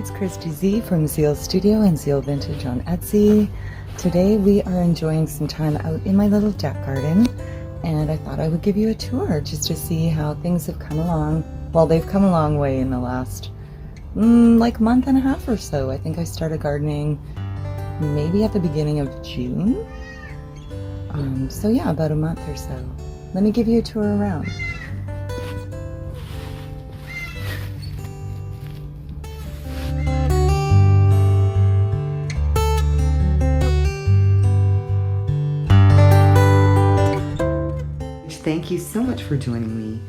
it's Christy Z from Zeal Studio and Zeal Vintage on Etsy. Today we are enjoying some time out in my little deck garden, and I thought I would give you a tour just to see how things have come along. Well, they've come a long way in the last like month and a half or so. I think I started gardening maybe at the beginning of June. So yeah, about a month or so. Let me give you a tour around. Thank you so much for joining me.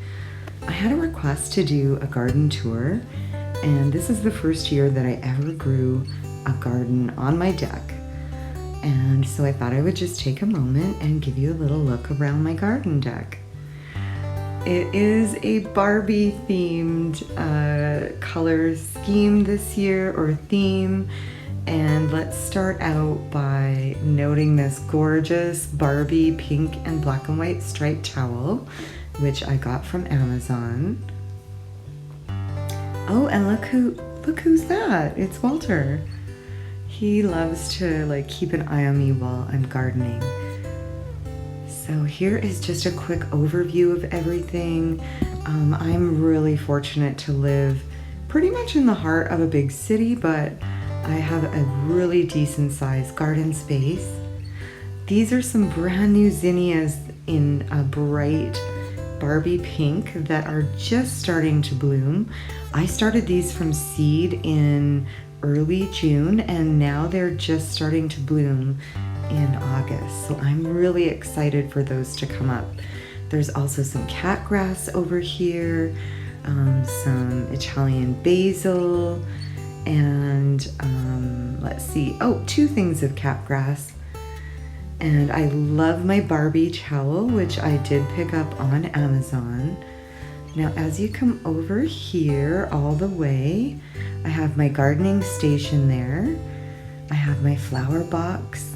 I had a request to do a garden tour, and this is the first year that I ever grew a garden on my deck. And so I thought I would just take a moment and give you a little look around my garden deck. It is a Barbie themed color scheme this year, or theme. And let's start out by noting this gorgeous Barbie pink and black and white striped towel, which I got from Amazon. Oh, and look who's that? It's Walter. He loves to like keep an eye on me while I'm gardening. So here is just a quick overview of everything. I'm really fortunate to live pretty much in the heart of a big city, but I have a really decent sized garden space. These are some brand new zinnias in a bright Barbie pink that are just starting to bloom. I started these from seed in early June, and now they're just starting to bloom in August. So I'm really excited for those to come up. There's also some cat grass over here, some Italian basil, and let's see, oh, 2 things of cat grass. And I love my Barbie trowel, which I did pick up on Amazon. Now as you come over here all the way, I have my gardening station there. I have my flower box.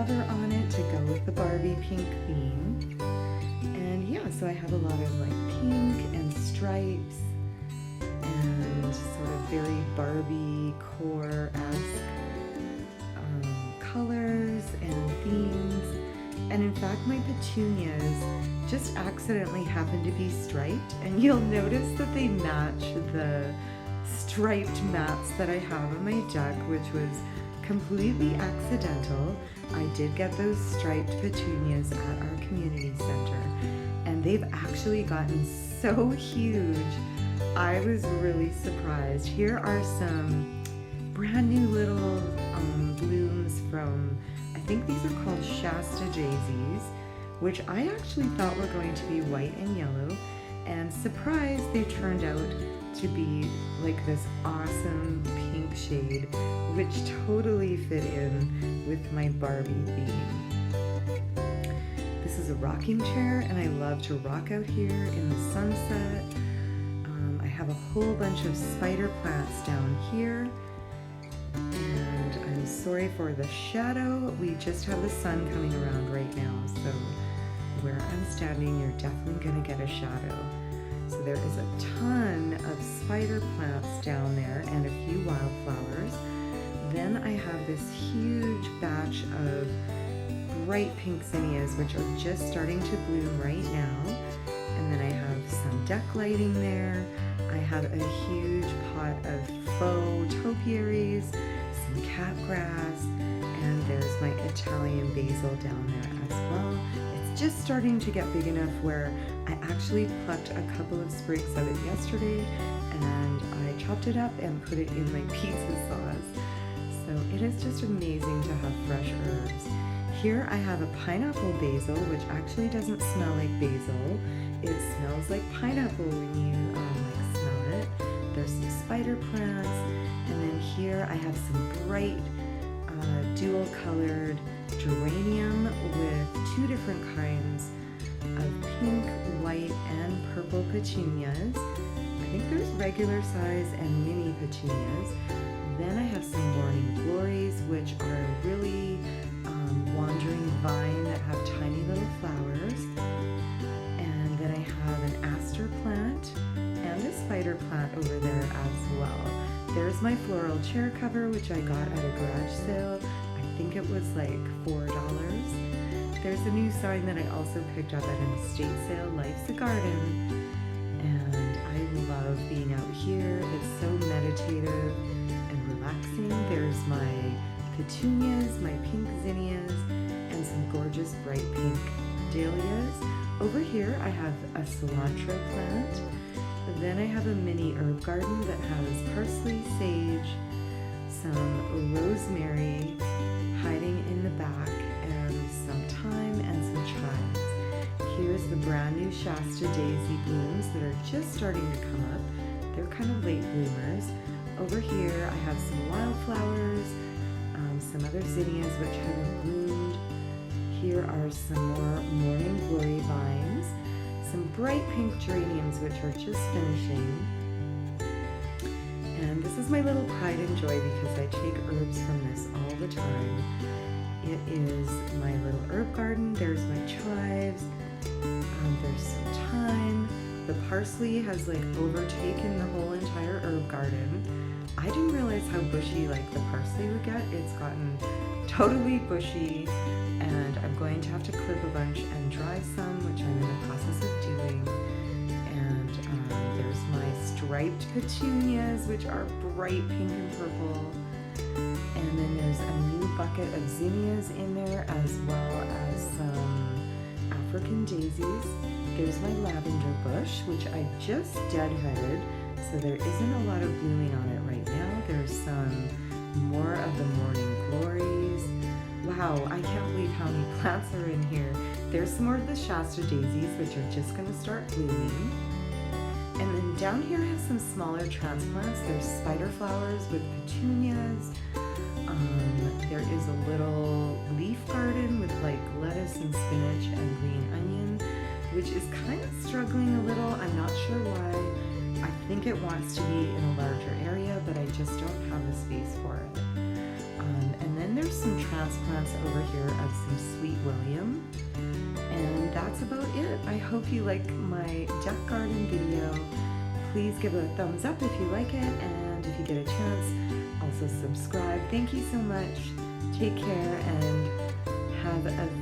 cover on it to go with the Barbie pink theme. And yeah, so I have a lot of like pink and stripes and sort of very Barbie core-esque colors and themes. And in fact, my petunias just accidentally happen to be striped, and you'll notice that they match the striped mats that I have on my deck, which was completely accidental. I did get those striped petunias at our community center, and they've actually gotten so huge. I was really surprised. Here are some brand new little blooms from, I think these are called Shasta daisies, which I actually thought were going to be white and yellow, and surprise, they turned out to be like this awesome pink shade, which totally fit in with my Barbie theme. This is a rocking chair, and I love to rock out here in the sunset. I have a whole bunch of spider plants down here. And I'm sorry for the shadow. We just have the sun coming around right now, so where I'm standing, you're definitely going to get a shadow. So there is a ton of spider plants down there and a few wildflowers. Then I have this huge batch of bright pink zinnias, which are just starting to bloom right now. And then I have some deck lighting there. I have a huge pot of faux topiaries, some catgrass, and there's my Italian basil down there as well. It's just starting to get big enough where I actually plucked a couple of sprigs of it yesterday, and I chopped it up and put it in my pizza sauce. So it is just amazing to have fresh herbs. Here I have a pineapple basil, which actually doesn't smell like basil. It smells like pineapple when you smell it. There's some spider plants, and then here I have some bright dual colored geranium with two different kinds of pink, white, and purple petunias. I think there's regular size and mini petunias. Then I have some morning glories, which are a really wandering vine that have tiny little flowers. And then I have an aster plant and a spider plant over there as well. There's my floral chair cover, which I got at a garage sale. I think it was like $4. There's a new sign that I also picked up at an estate sale, Life's a Garden. And I love being out here. It's so meditative and relaxing. There's my petunias, my pink zinnias, and some gorgeous bright pink dahlias. Over here I have a cilantro plant. Then I have a mini herb garden that has parsley, sage, some rosemary hiding in the back, and some thyme and some chives. Here's the brand new Shasta daisy blooms that are just starting to come up. They're kind of late bloomers. Over here I have some wildflowers, some other zinnias which haven't bloomed. Here are some more morning glory vines, some bright pink geraniums which are just finishing. And this is my little pride and joy because I take herbs from this all the time. It is my little herb garden. There's my chives. There's some thyme. The parsley has like overtaken the whole entire herb garden. I didn't realize how bushy like the parsley would get. It's gotten totally bushy, and I'm going to have to clip a bunch and dry some, which I'm in the process of doing. And there's my striped petunias, which are bright pink and purple. And then there's a new bucket of zinnias in there, as well as some African daisies. There's my lavender bush, which I just deadheaded, so there isn't a lot of blooming on it right now. There's some more of the morning glories. Wow, I can't believe how many plants are in here. There's some more of the Shasta daisies, which are just going to start blooming. And then down here I have some smaller transplants. There's spider flowers with petunias. There is a little leaf garden with like lettuce and spinach and green onion, which is kind of struggling a little. I'm not sure why. I think it wants to be in a larger area, but I just don't have the space for it. And then there's some transplants over here of some Sweet William. And that's about it. I hope you like my deck garden video. Please give it a thumbs up if you like it, and if you get a chance, also subscribe. Thank you so much. Take care and have a